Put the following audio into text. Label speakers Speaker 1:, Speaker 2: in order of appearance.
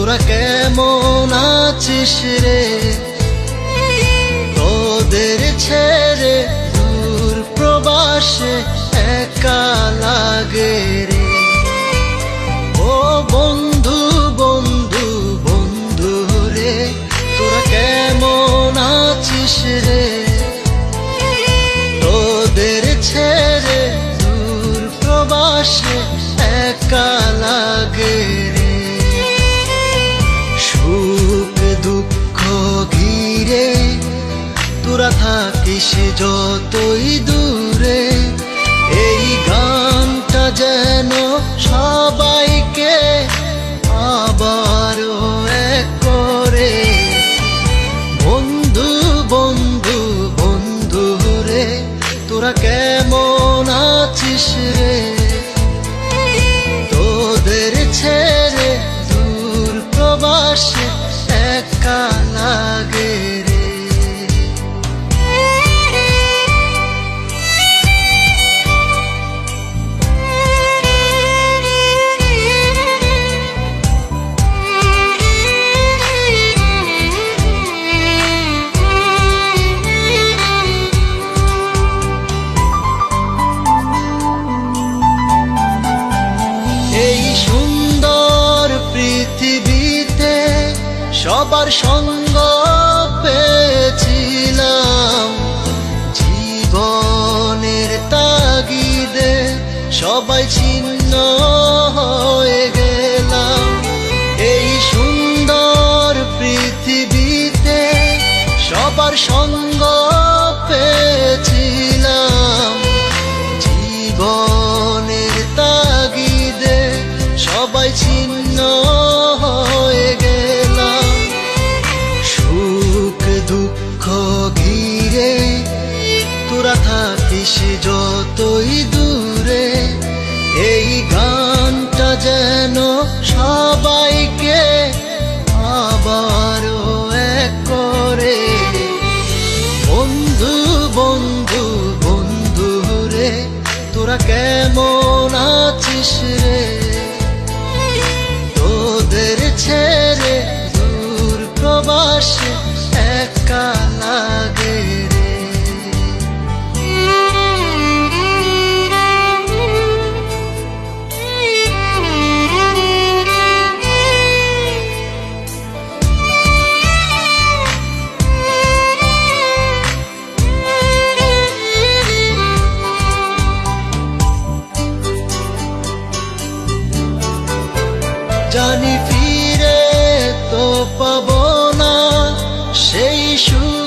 Speaker 1: তোরা কেমন আছিস রে? তোদের ছেড়ে দূর প্রবাসে একা লাগে রে। ও বন্ধু বন্ধু বন্ধু রে, তোরা কেমন আছিস রে? তোদের ছেড়ে দূর প্রবাসে একা লাগে রে। সুখ দুঃখ ঘিরে তোরা থাকিস যতই দূরে, এই গানটা যেন সবাইকে আবারও এক করে। বন্ধু বন্ধু বন্ধু রে, তোরা কেমন আছিস রে? তোদের ছেড়ে দূর প্রবাসে একা লাগে রে। এই সুন্দর পৃথিবীতে সবার সঙ্গ পেয়েছিলাম, জীবনের তাগিদে সবাই ছিন্ন হয়ে গেলাম। এই সুন্দর পৃথিবীতে সবার সঙ্গ পেয়েছিলাম, জীবনের তাগিদে সবাই ছিন্ন হয়ে গেলাম। সুখ দুঃখ ঘিরে তোরা থাকিস যতই দূরে, এই গানটা যেন সবাইকে আবারও এক করে। বন্ধু বন্ধু বন্ধু রে, তোরা কেমন আছিস রে? তোদের ছেড়ে দূর প্রবাসে একা লাগে রে। জানি ফিরে তো পাবো না সেই সুখ